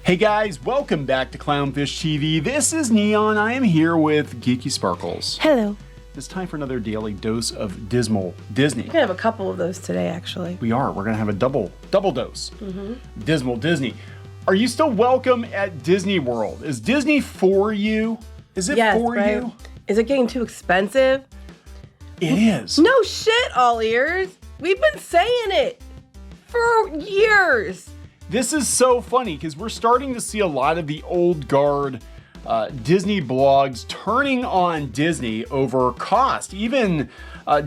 Hey guys, welcome back to Clownfish TV. This is Neon. I am here with Geeky Sparkles. Hello. It's time for another daily dose of Disney. We're gonna have a couple of those today, actually. We are. We're gonna have a double dose. Disney. Are you still welcome at Disney World? Is Disney for you? Is it for you? Is it getting too expensive? It is. No shit, all ears. We've been saying it for years. This is so funny because we're starting to see a lot of the old guard Disney blogs turning on Disney over cost. Even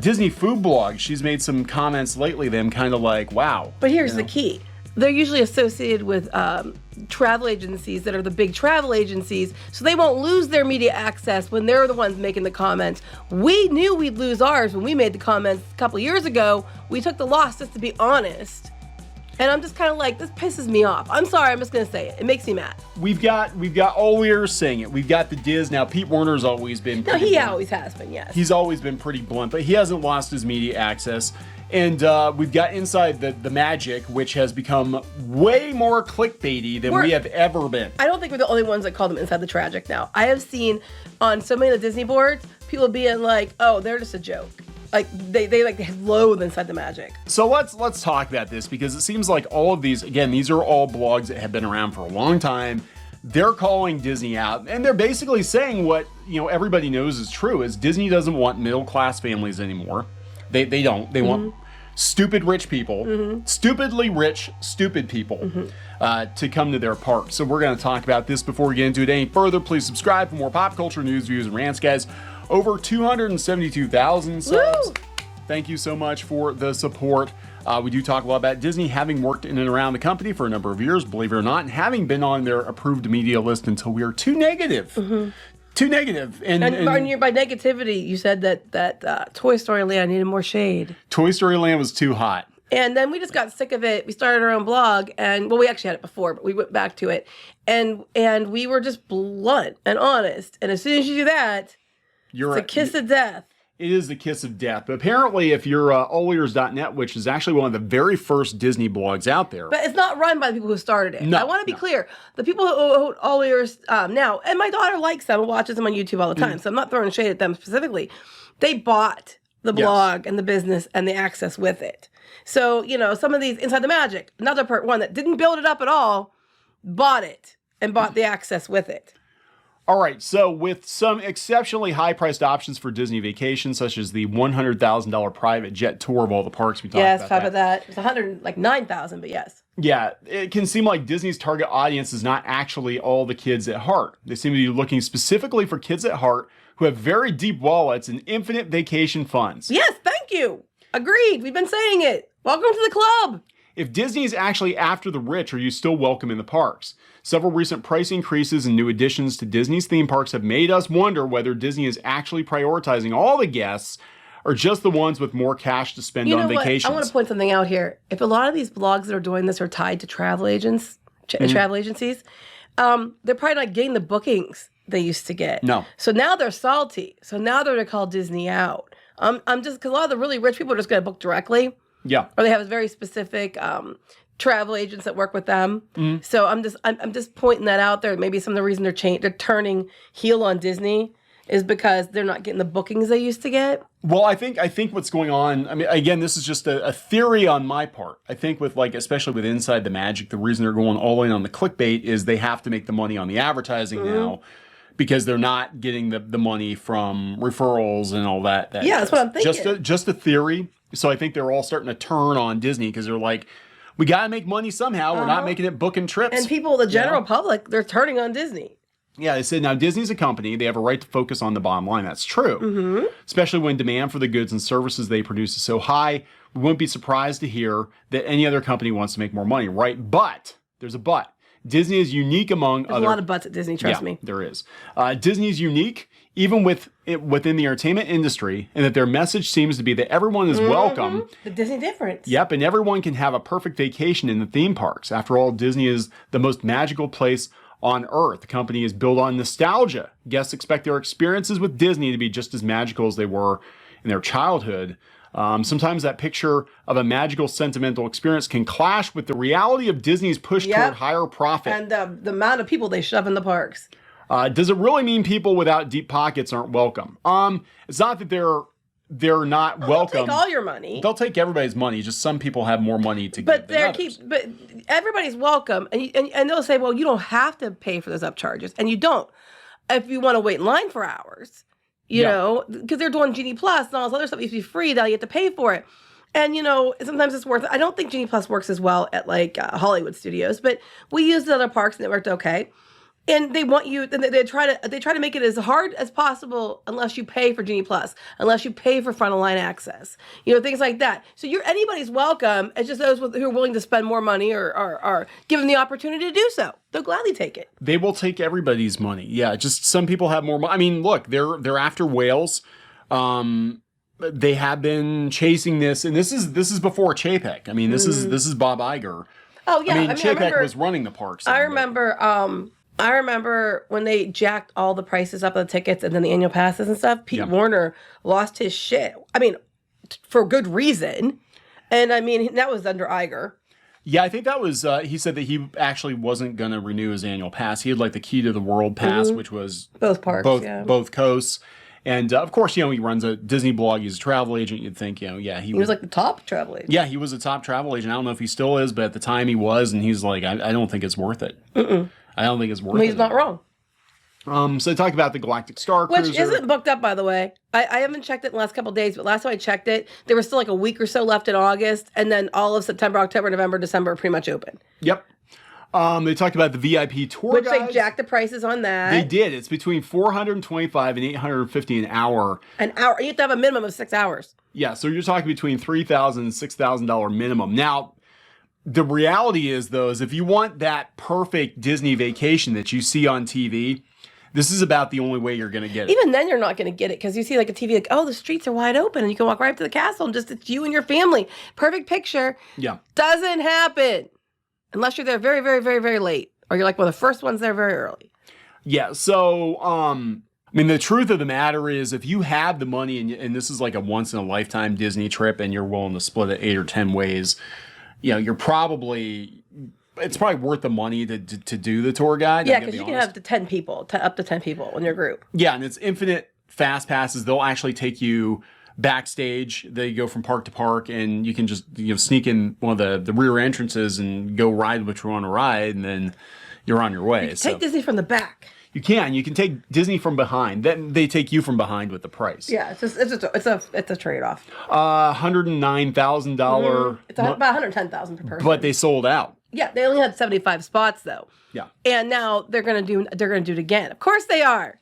Disney food blog, she's made some comments lately, them kind of like, wow. But here's the key. They're usually associated with travel agencies that are the big travel agencies, so they won't lose their media access when they're the ones making the comments. We knew we'd lose ours when we made the comments a couple years ago. We took the loss, just to be honest. And I'm just kind of like, this pisses me off. I'm sorry, I'm just gonna say it. It makes me mad. We've got all ears saying it. We've got the Diz now. Pete Werner's always been. No, he always has been. Yes. He's always been pretty blunt, but he hasn't lost his media access. And we've got Inside the Magic, which has become way more clickbaity than we have ever been. I don't think we're the only ones that call them Inside the Tragic now. I have seen on so many of the Disney boards, people being like, oh, they're just a joke. Like they loathe Inside the Magic. So let's talk about this, because it seems like all of these, again, these are all blogs that have been around for a long time. They're calling Disney out, and they're basically saying what everybody knows is true: is Disney doesn't want middle class families anymore. They don't. They want stupid rich people, stupidly rich, stupid people to come to their park. So we're going to talk about this. Before we get into it any further, please subscribe for more pop culture news, views, and rants, guys. Over 272,000 subs. Woo! Thank you so much for the support. We do talk a lot about Disney, having worked in and around the company for a number of years, believe it or not, and having been on their approved media list until we are too negative. Too negative. And by negativity, you said that Toy Story Land needed more shade. Toy Story Land was too hot. And then we just got sick of it. We started our own blog, and we actually had it before, but we went back to it. And we were just blunt and honest. And as soon as you do that, it's a kiss of death. It is the kiss of death. But apparently, if you're allears.net, which is actually one of the very first Disney blogs out there. But it's not run by the people who started it. No, I want to be clear. The people who own All Ears now, and my daughter likes them and watches them on YouTube all the time, so I'm not throwing shade at them specifically. They bought the blog and the business and the access with it. So, some of these, Inside the Magic, another one that didn't build it up at all, bought it and bought the access with it. All right, so with some exceptionally high-priced options for Disney vacations, such as the $100,000 private jet tour of all the parks, we talked about that. It's $109,000, but yes. Yeah, it can seem like Disney's target audience is not actually all the kids at heart. They seem to be looking specifically for kids at heart who have very deep wallets and infinite vacation funds. Yes, thank you. Agreed. We've been saying it. Welcome to the club. If Disney is actually after the rich, are you still welcome in the parks? Several recent price increases and new additions to Disney's theme parks have made us wonder whether Disney is actually prioritizing all the guests or just the ones with more cash to spend on vacations. I want to point something out here. If a lot of these blogs that are doing this are tied to travel agents, travel agencies, they're probably not getting the bookings they used to get. No. So now they're salty. So now they're going to call Disney out. I'm just, because a lot of the really rich people are just going to book directly. Yeah. Or they have very specific travel agents that work with them. So I'm just pointing that out there. Maybe some of the reason they're turning heel on Disney is because they're not getting the bookings they used to get. Well, I think what's going on, I mean, again, this is just a theory on my part. I think with especially with Inside the Magic, the reason they're going all in on the clickbait is they have to make the money on the advertising now, because they're not getting the money from referrals and all that. Yeah, that's what I'm thinking. Just a theory. So I think they're all starting to turn on Disney because they're like, we got to make money somehow. We're not making it booking trips. And people, the general public, they're turning on Disney. Yeah, they said now Disney's a company. They have a right to focus on the bottom line. That's true. Especially when demand for the goods and services they produce is so high. We wouldn't be surprised to hear that any other company wants to make more money, right? But, there's a but. Disney is unique among There's a lot of butts at Disney, trust me. There is. Disney is unique, even within the entertainment industry, and that their message seems to be that everyone is welcome. The Disney difference. Yep, and everyone can have a perfect vacation in the theme parks. After all, Disney is the most magical place on Earth. The company is built on nostalgia. Guests expect their experiences with Disney to be just as magical as they were in their childhood. Sometimes that picture of a magical, sentimental experience can clash with the reality of Disney's push toward higher profit. And the amount of people they shove in the parks. Does it really mean people without deep pockets aren't welcome? It's not that they're not welcome. They'll take all your money. They'll take everybody's money. Just some people have more money to but give than others. But everybody's welcome. And they'll say, well, you don't have to pay for those upcharges. And you don't. If you want to wait in line for hours, you know, because they're doing Genie Plus and all this other stuff used to be free. Now you have to pay for it. And, you know, sometimes it's worth it. I don't think Genie Plus works as well at like Hollywood Studios, but we used it at other parks and it worked okay. And they want you. They try to make it as hard as possible, unless you pay for Genie Plus, unless you pay for front of line access, you know, things like that. So anybody's welcome. It's just those who are willing to spend more money or are given the opportunity to do so. They'll gladly take it. They will take everybody's money. Yeah, just some people have more money. I mean, look, they're after whales. They have been chasing this, and this is before Chapek. I mean, this is Bob Iger. Oh yeah, I mean Chapek was running the parks. I remember when they jacked all the prices up of the tickets and then the annual passes and stuff. Pete Warner lost his shit. I mean, for good reason. And I mean, that was under Iger. Yeah, I think that was, he said that he actually wasn't going to renew his annual pass. He had like the Key to the World pass, which was both parks, both coasts. And of course, you know, he runs a Disney blog. He's a travel agent. You'd think, you know, he was like the top travel agent. Yeah, he was a top travel agent. I don't know if he still is, but at the time he was. And he's like, I don't think it's worth it. I don't think it's worth it. He's not wrong. So they talk about the Galactic Star Cruiser. Which isn't booked up, by the way. I haven't checked it in the last couple of days, but last time I checked it, there was still like a week or so left in August, and then all of September, October, November, December are pretty much open. Yep. They talked about the VIP tour guides. Which they jacked the prices on that. They did. It's between $425 and $850 an hour. An hour. You have to have a minimum of 6 hours. Yeah, so you're talking between $3,000 and $6,000 minimum. Now, the reality is, though, is if you want that perfect Disney vacation that you see on TV, this is about the only way you're going to get it. Even then, you're not going to get it because you see like a TV like, oh, the streets are wide open and you can walk right up to the castle and just it's you and your family. Perfect picture. Yeah. Doesn't happen unless you're there very, very, very, very late or you're like one of the first ones there very early. Yeah. So, I mean, the truth of the matter is if you have the money and this is like a once in a lifetime Disney trip and you're willing to split it 8 or 10 ways, you know, it's probably worth the money to do the tour guide. Yeah, because you can have up to 10 people in your group. Yeah, and it's infinite fast passes. They'll actually take you backstage. They go from park to park, and you can just sneak in one of the rear entrances and go ride what you want to ride, and then you're on your way. You can take Disney from the back. You can take Disney from behind. Then they take you from behind with the price. Yeah, it's a trade-off. $109,000. It's about $110,000 per person. But they sold out. Yeah, they only had 75 spots though. Yeah. And now they're gonna do it again. Of course they are.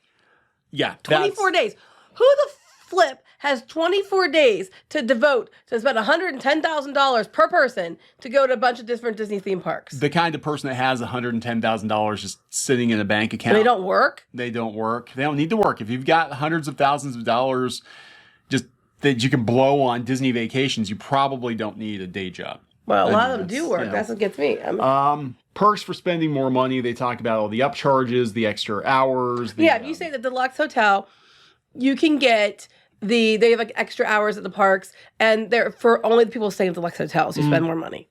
Yeah. 24 days. Who the flip has 24 days to devote to spend $110,000 per person to go to a bunch of different Disney theme parks? The kind of person that has $110,000 just sitting in a bank account. They don't work? They don't work. They don't need to work. If you've got hundreds of thousands of dollars just that you can blow on Disney vacations, you probably don't need a day job. Well, a lot of them do work. That's what gets me. Perks for spending more money. They talk about all the upcharges, the extra hours. If you say the deluxe hotel, you can get they have like extra hours at the parks, and they're for only the people staying at deluxe hotels who spend more money.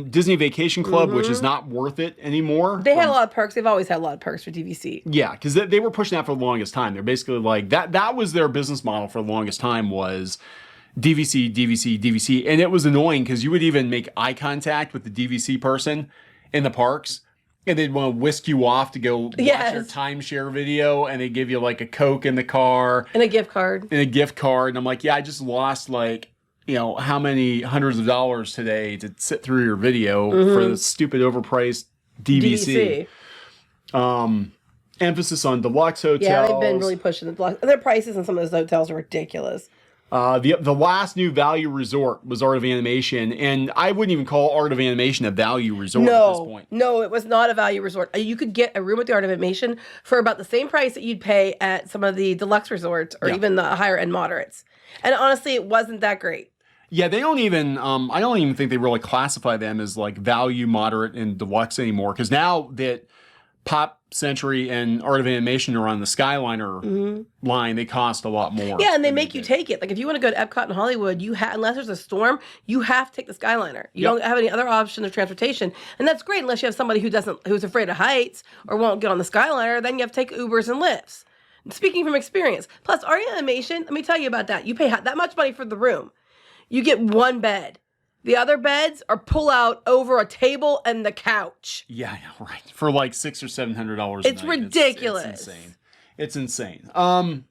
Disney Vacation Club, which is not worth it anymore. They had a lot of perks. They've always had a lot of perks for DVC. Yeah, because they were pushing that for the longest time. They're basically like that was their business model for the longest time was DVC, DVC, DVC. And it was annoying because you would even make eye contact with the DVC person in the parks and they'd want to whisk you off to go watch their timeshare video and they give you like a Coke in the car. And a gift card. And I'm like, yeah, I just lost like, how many hundreds of dollars today to sit through your video for the stupid overpriced DVC. Emphasis on deluxe hotels. Yeah, they've been really pushing the deluxe. Their prices in some of those hotels are ridiculous. The last new value resort was Art of Animation, and I wouldn't even call Art of Animation a value resort at this point. No, it was not a value resort. You could get a room at the Art of Animation for about the same price that you'd pay at some of the deluxe resorts or even the higher end moderates. And honestly, it wasn't that great. Yeah, they don't even, I don't even think they really classify them as like value, moderate, and deluxe anymore, because now that Pop Century and Art of Animation are on the Skyliner line. They cost a lot more. Yeah, and they make you take it. Like if you want to go to Epcot in Hollywood, unless there's a storm, you have to take the Skyliner. You don't have any other option of transportation, and that's great unless you have somebody who's afraid of heights or won't get on the Skyliner. Then you have to take Ubers and Lyfts. Speaking from experience, plus Art of Animation, let me tell you about that. You pay that much money for the room, you get one bed. The other beds are pull out over a table and the couch. Yeah, right. For like $600 or $700. It's ridiculous. It's insane. It's insane.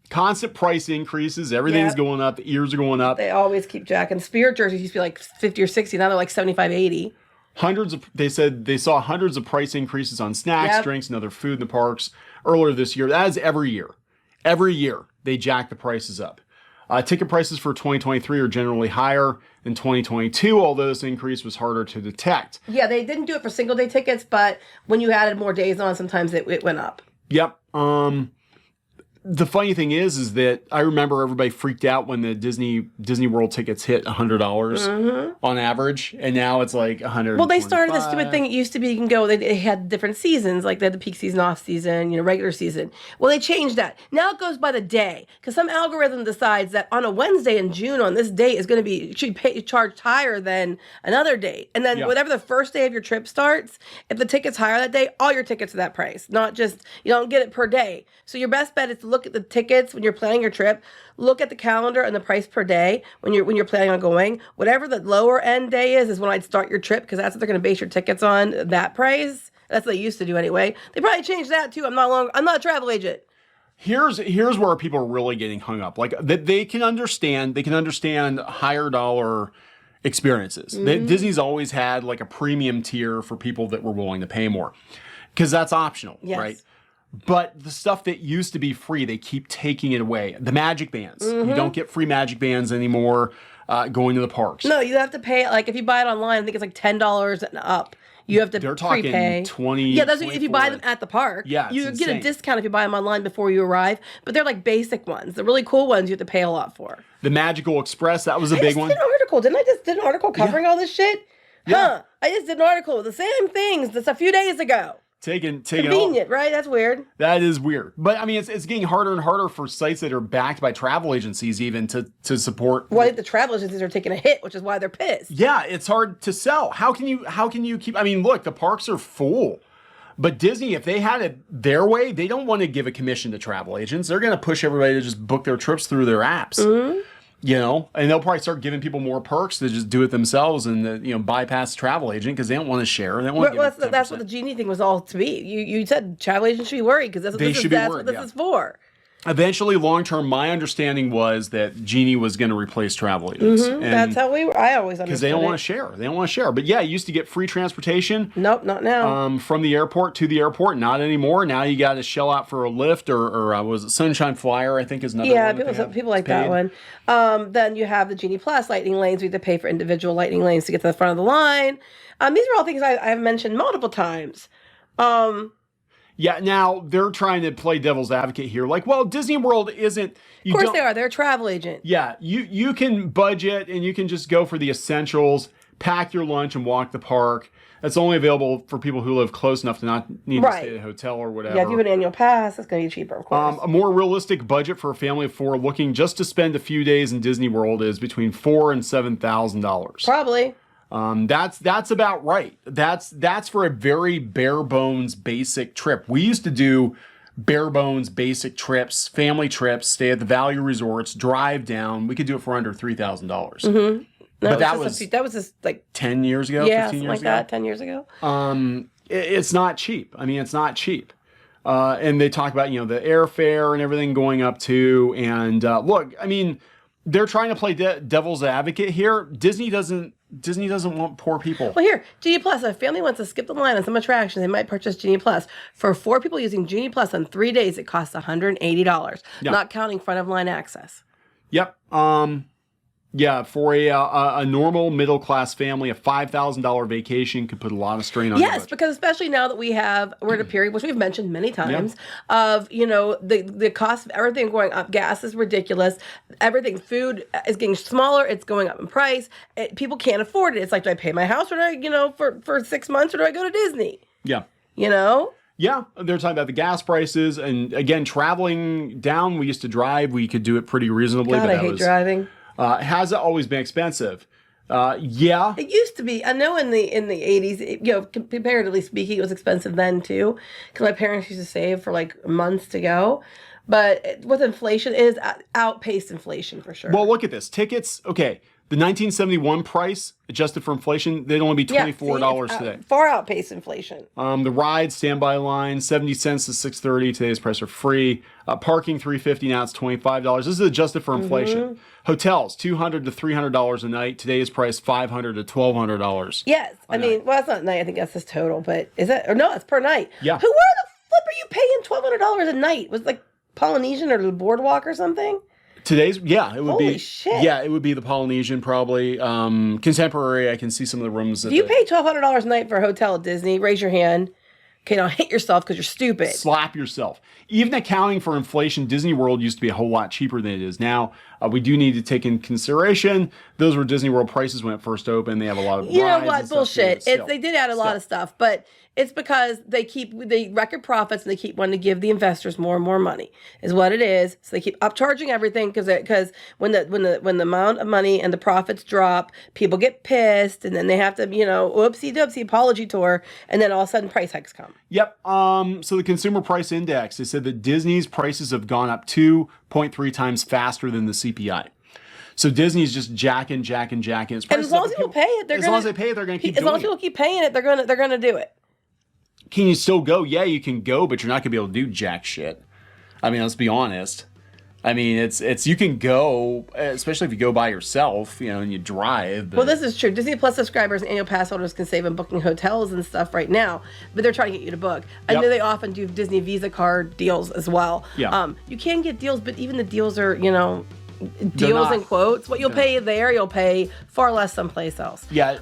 Constant price increases. Everything's going up. The ears are going up. They always keep jacking. Spirit jerseys used to be like 50 or 60. Now they're like 75, 80. They said they saw hundreds of price increases on snacks, drinks, and other food in the parks earlier this year. That is every year. Every year they jack the prices up. Ticket prices for 2023 are generally higher than 2022, although this increase was harder to detect. Yeah, they didn't do it for single day tickets, but when you added more days on, sometimes it went up. Yep. The funny thing is that I remember everybody freaked out when the Disney World tickets hit $100 on average, and now it's like $100. Well, they started this stupid thing. It used to be you can go. They had different seasons, like they had the peak season, off season, regular season. Well, they changed that. Now it goes by the day because some algorithm decides that on a Wednesday in June on this date is going to be charged higher than another date, and then whatever the first day of your trip starts, if the ticket's higher that day, all your tickets are that price. Not just you don't get it per day. So your best bet is to look at the tickets when you're planning your trip. Look at the calendar and the price per day when you're planning on going. Whatever the lower end day is when I'd start your trip because that's what they're going to base your tickets on. That price. That's what they used to do anyway. They probably changed that too. I'm not a travel agent. Here's where people are really getting hung up. Like they can understand higher dollar experiences. Disney's always had like a premium tier for people that were willing to pay more because that's optional, right? But the stuff that used to be free, they keep taking it away. The magic bands. You don't get free magic bands anymore going to the parks. No, you have to pay, like if you buy it online, I think it's like $10 and up. You have to They're talking prepay. 20. Yeah, that's if you buy them at the park. Yeah, you it's get insane. a discount if you buy them online before you arrive. But they're like basic ones. The really cool ones you have to pay a lot for. The Magical Express, that was a big one. I just did an article. Didn't I just did an article covering all this shit? Yeah. I just did an article with the same things just a few days ago. Taking Convenient, right? That's weird. That is weird. But I mean, it's getting harder and harder for sites that are backed by travel agencies even to support. Well, I think the travel agencies are taking a hit, which is why they're pissed. Yeah, it's hard to sell. How can you keep? I mean, look, the parks are full. But Disney, if they had it their way, they don't want to give a commission to travel agents. They're going to push everybody to just book their trips through their apps. And they'll probably start giving people more perks to just do it themselves and bypass the travel agent because they don't want to share. They don't want to give that's what the Genie thing was all to be. You said travel agents should be worried because that's what this is for. Eventually, long term, my understanding was that Genie was going to replace travel agents. And that's how I always understood. Because they don't want to share. They don't want to share. But yeah, you used to get free transportation. Nope, not now. From the airport to the airport, not anymore. Now you got to shell out for a lift or was it Sunshine Flyer? I think is another one. Yeah, people like that one. Then you have the Genie Plus lightning lanes. We have to pay for individual lightning lanes to get to the front of the line. These are all things I've mentioned multiple times. Yeah, now they're trying to play devil's advocate here. Like, well, Disney World isn't... Of course they are. They're a travel agent. Yeah, you can budget and you can just go for the essentials, pack your lunch and walk the park. That's only available for people who live close enough to not need to stay at a hotel or whatever. Yeah, if you have an annual pass, it's going to be cheaper, of course. A more realistic budget for a family of four looking just to spend a few days in Disney World is between $4,000 and $7,000. Probably. That's about right. That's for a very bare bones basic trip. We used to do bare bones basic trips, family trips, stay at the value resorts, drive down. We could do it for under $3,000. But that was just like 10 years ago, 15 years ago. That, 10 years ago. It's not cheap. I mean, it's not cheap. And they talk about, the airfare and everything going up too. And look, I mean, they're trying to play devil's advocate here. Disney doesn't want poor people. Well, here, Genie Plus. If a family wants to skip the line on some attractions, they might purchase Genie Plus. For 4 people using Genie Plus on 3 days, it costs $180, not counting front of line access. Yep. Yeah, for a normal middle class family, a $5,000 vacation could put a lot of strain on. Yes, because especially now that we're at a period which we've mentioned many times of the cost of everything going up. Gas is ridiculous. Everything, food is getting smaller. It's going up in price. People can't afford it. It's like, do I pay my house or do I, for 6 months or do I go to Disney? Yeah. You know? Yeah, they're talking about the gas prices, and again, traveling down. We used to drive; we could do it pretty reasonably. God, but I hate driving. Has it always been expensive? Yeah. It used to be. I know in the 80s, comparatively speaking, it was expensive then too, because my parents used to save for like months to go. But with inflation, it is outpaced inflation for sure. Well, look at this. Tickets, okay. The 1971 price, adjusted for inflation, they'd only be $24 today. Far outpaced inflation. The ride, standby line, 70 cents to 6.30. Today's price are free. Parking, $3.50. Now it's $25. This is adjusted for inflation. Hotels, $200 to $300 a night. Today's price, $500 to $1,200. Yes. I mean, well, that's not a night. I think that's his total. But is it? Or no, it's per night. Yeah. Where the flip are you paying $1,200 a night? Was it like Polynesian or the Boardwalk or something? Today's, yeah, it would be. Holy shit. Yeah, it would be the Polynesian probably. Contemporary, I can see some of the rooms. If you pay $1,200 a night for a hotel at Disney, raise your hand. Okay, now hit yourself because you're stupid. Slap yourself. Even accounting for inflation, Disney World used to be a whole lot cheaper than it is now. We do need to take in consideration those were Disney World prices when it first opened. They have a lot of you know what bullshit. They did add a lot of stuff, but it's because they record profits and they keep wanting to give the investors more and more money is what it is. So they keep upcharging everything because when the amount of money and the profits drop, people get pissed and then they have to whoopsie doopsie apology tour, and then all of a sudden price hikes come. Yep. So the Consumer Price Index, they said that Disney's prices have gone up 2.3 times faster than the CPI. So Disney's just jacking its prices. And as long as people pay it, as long as they pay it, they're going to keep doing it. As long as people keep paying it, they're gonna do it. Can you still go? Yeah, you can go, but you're not going to be able to do jack shit. I mean, let's be honest. I mean, it's you can go, especially if you go by yourself, and you drive. But... Well, this is true. Disney Plus subscribers and annual pass holders can save on booking hotels and stuff right now, but they're trying to get you to book. I know they often do Disney Visa card deals as well. Yeah. You can get deals, but even the deals are, deals in quotes. What you'll pay there, you'll pay far less someplace else. Yeah.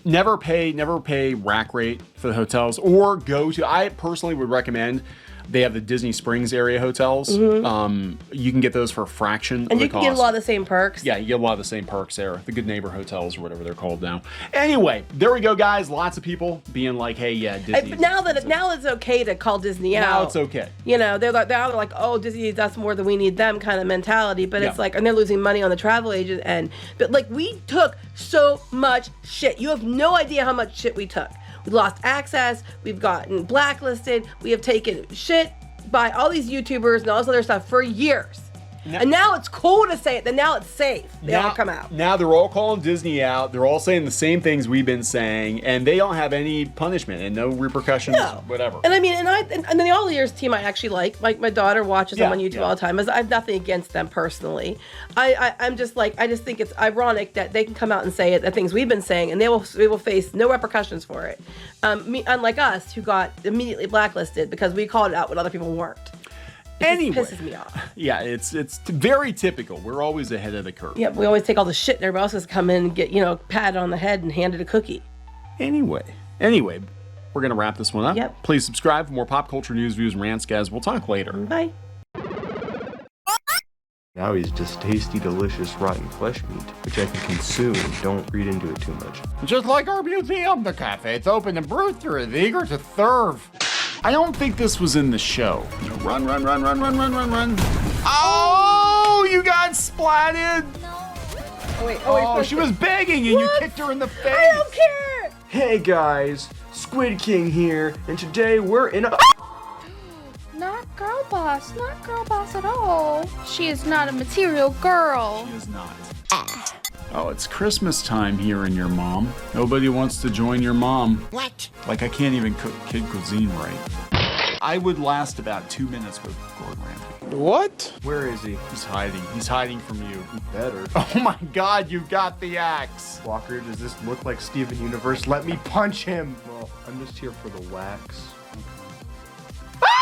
Never pay rack rate for the hotels, or go to. I personally would recommend. They have the Disney Springs area hotels. You can get those for a fraction of the cost. And you can get a lot of the same perks. Yeah, you get a lot of the same perks there. The Good Neighbor hotels or whatever they're called now. Anyway, there we go, guys. Lots of people being like, hey, yeah, Disney. Now it's okay to call Disney out. Now it's okay. They're like, oh, Disney needs us more than we need them kind of mentality. But it's like, and they're losing money on the travel agent end. But like, we took so much shit. You have no idea how much shit we took. We lost access. We've gotten blacklisted. We have taken shit by all these YouTubers and all this other stuff for years. And now it's cool to say it. Then now it's safe. They all come out. Now they're all calling Disney out. They're all saying the same things we've been saying, and they don't have any punishment and no repercussions, whatever. And I mean, and then the All Ears team I actually like. My daughter watches them on YouTube all the time. I have nothing against them personally. I'm just like, I just think it's ironic that they can come out and say it, the things we've been saying, and they will face no repercussions for it. Unlike us, who got immediately blacklisted because we called it out when other people weren't. Anyway, pisses me off. Yeah, it's very typical. We're always ahead of the curve. Yeah, we always take all the shit and everybody else has come in and get, patted on the head and handed a cookie. Anyway, we're going to wrap this one up. Yep. Please subscribe for more pop culture news, views, and rants, guys. We'll talk later. Bye. Now he's just tasty, delicious, rotten flesh meat, which I can consume. Don't read into it too much. Just like our museum, the cafe's open and Brewster is eager to serve. I don't think this was in the show. Run. Oh, you got splatted. Oh, she was begging and you kicked her in the face. I don't care. Hey guys, Squid King here, and today we're in a... Not girl boss at all. She is not a material girl. She is not. Oh, it's Christmas time here in your mom. Nobody wants to join your mom. What? Like I can't even cook kid cuisine right. I would last about 2 minutes with Gordon Ramsay. What? Where is he? He's hiding. He's hiding from you. He better. Oh my God, you got the axe. Walker, does this look like Steven Universe? Let me punch him. Well, I'm just here for the wax.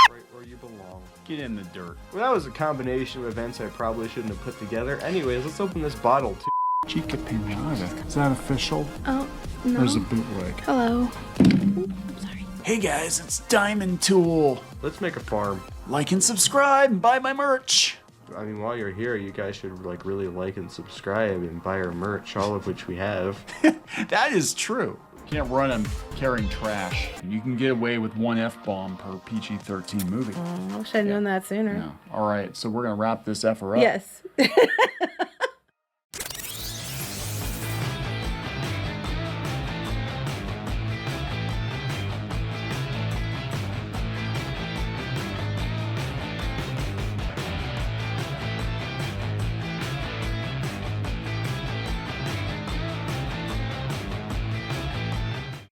Right where you belong. Get in the dirt. Well, that was a combination of events I probably shouldn't have put together. Anyways, let's open this bottle too. Chica Pinata. Is that official? Oh, no. There's a bootleg. Hello. I'm sorry. Hey guys, it's Diamond Tool. Let's make a farm. Like and subscribe and buy my merch. I mean, while you're here, you guys should really like and subscribe and buy our merch, all of which we have. That is true. Can't run them carrying trash. You can get away with one F-bomb per PG-13 movie. I wish I'd known that sooner. Yeah. All right, so we're gonna wrap this effer up. Yes.